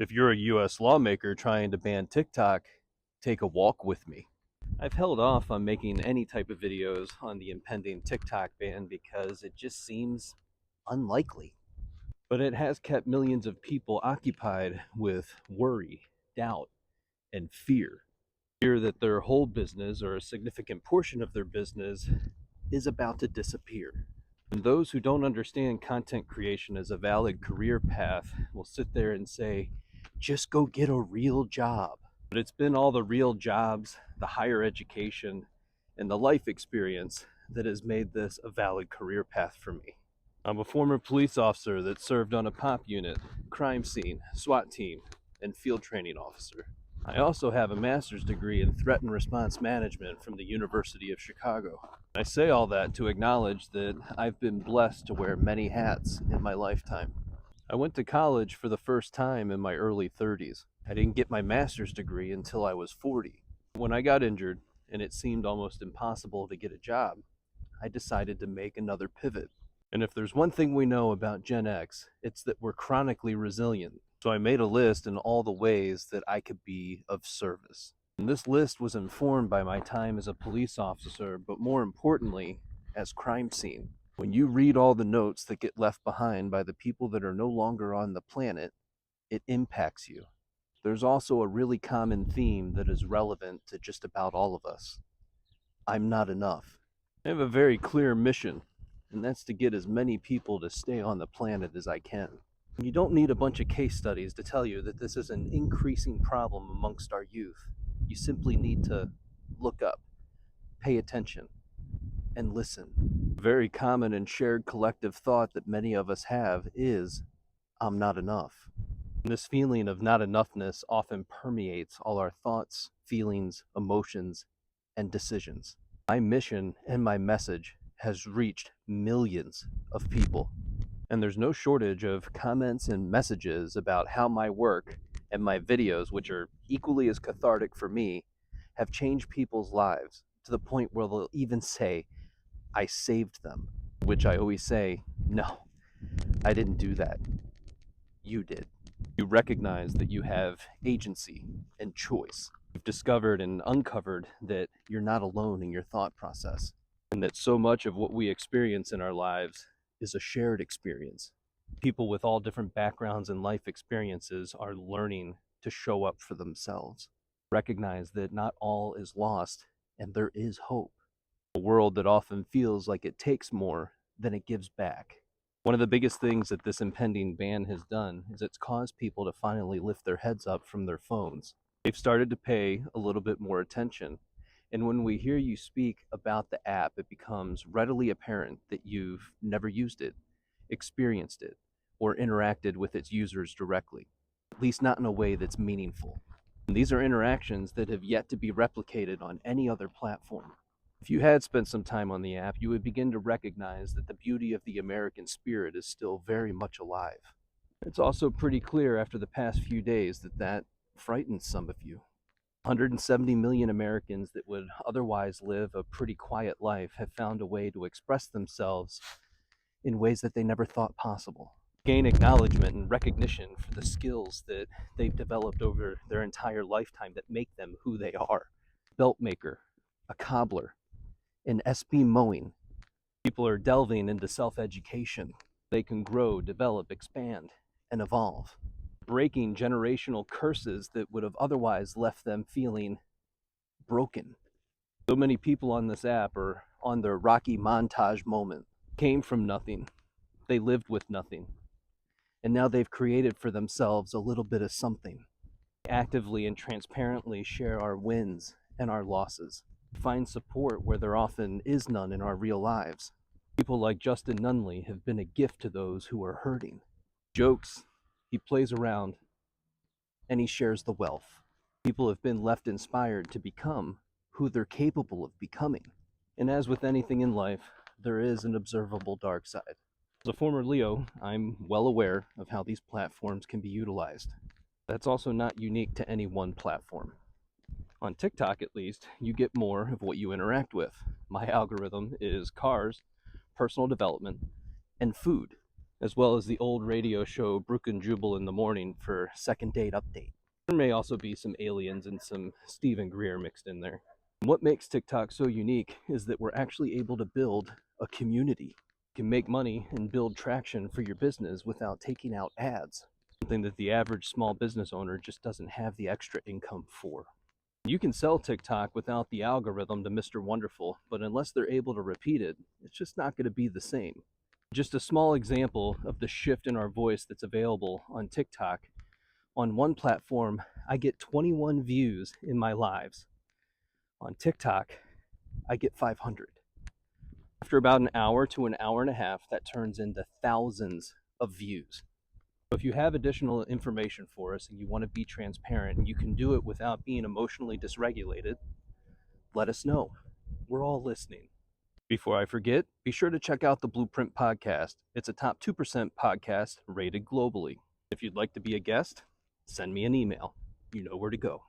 If you're a US lawmaker trying to ban TikTok, take a walk with me. I've held off on making any type of videos on the impending TikTok ban because it just seems unlikely. But it has kept millions of people occupied with worry, doubt, and fear. Fear that their whole business or a significant portion of their business is about to disappear. And those who don't understand content creation as a valid career path will sit there and say, just go get a real job. But it's been all the real jobs, the higher education, and the life experience that has made this a valid career path for me. I'm a former police officer that served on a pop unit, crime scene, SWAT team, and field training officer. I also have a master's degree in threat and response management from the University of Chicago. I say all that to acknowledge that I've been blessed to wear many hats in my lifetime. I went to college for the first time in my early 30s. I didn't get my master's degree until I was 40. When I got injured and it seemed almost impossible to get a job, I decided to make another pivot. And if there's one thing we know about Gen X, it's that we're chronically resilient. So I made a list in all the ways that I could be of service. And this list was informed by my time as a police officer, but more importantly, as crime scene. When you read all the notes that get left behind by the people that are no longer on the planet, it impacts you. There's also a really common theme that is relevant to just about all of us. I'm not enough. I have a very clear mission, and that's to get as many people to stay on the planet as I can. You don't need a bunch of case studies to tell you that this is an increasing problem amongst our youth. You simply need to look up, pay attention, and listen. A very common and shared collective thought that many of us have is, I'm not enough. And this feeling of not enoughness often permeates all our thoughts, feelings, emotions, and decisions. My mission and my message has reached millions of people. And there's no shortage of comments and messages about how my work and my videos, which are equally as cathartic for me, have changed people's lives to the point where they'll even say, I saved them. Which I always say, no, I didn't do that. You did. You recognize that you have agency and choice. You've discovered and uncovered that you're not alone in your thought process, and that so much of what we experience in our lives is a shared experience. People with all different backgrounds and life experiences are learning to show up for themselves. Recognize that not all is lost and there is hope. A world that often feels like it takes more than it gives back. One of the biggest things that this impending ban has done is it's caused people to finally lift their heads up from their phones. They've started to pay a little bit more attention. And when we hear you speak about the app, it becomes readily apparent that you've never used it, experienced it, or interacted with its users directly, at least not in a way that's meaningful. And these are interactions that have yet to be replicated on any other platform. If you had spent some time on the app, you would begin to recognize that the beauty of the American spirit is still very much alive. It's also pretty clear after the past few days that frightens some of you. 170 million Americans that would otherwise live a pretty quiet life have found a way to express themselves in ways that they never thought possible. Gain acknowledgement and recognition for the skills that they've developed over their entire lifetime that make them who they are. Belt maker, a cobbler, an SB mowing. People are delving into self-education. They can grow, develop, expand, and evolve. Breaking generational curses that would have otherwise left them feeling broken. So many people on this app are on their Rocky montage moment. Came from nothing. They lived with nothing. And now they've created for themselves a little bit of something. Actively and transparently share our wins and our losses. Find support where there often is none in our real lives. People like Justin Nunley have been a gift to those who are hurting. Jokes, he plays around, and he shares the wealth. People have been left inspired to become who they're capable of becoming. And as with anything in life, there is an observable dark side. As a former Leo, I'm well aware of how these platforms can be utilized. That's also not unique to any one platform. On TikTok, at least, you get more of what you interact with. My algorithm is cars, personal development, and food. as well as the old radio show Brook and Jubal in the Morning for Second Date Update. There may also be some aliens and some Stephen Greer mixed in there. And what makes TikTok so unique is that we're actually able to build a community. You can make money and build traction for your business without taking out ads, something that the average small business owner just doesn't have the extra income for. You can sell TikTok without the algorithm to Mr. Wonderful, but unless they're able to repeat it, it's just not going to be the same. Just a small example of the shift in our voice that's available on TikTok. On one platform, I get 21 views in my lives. On TikTok, I get 500. After about an hour to an hour and a half, that turns into thousands of views. So if you have additional information for us and you want to be transparent and you can do it without being emotionally dysregulated, let us know. We're all listening. Before I forget, be sure to check out the Blueprint Podcast. It's a top 2% podcast rated globally. If you'd like to be a guest, send me an email. You know where to go.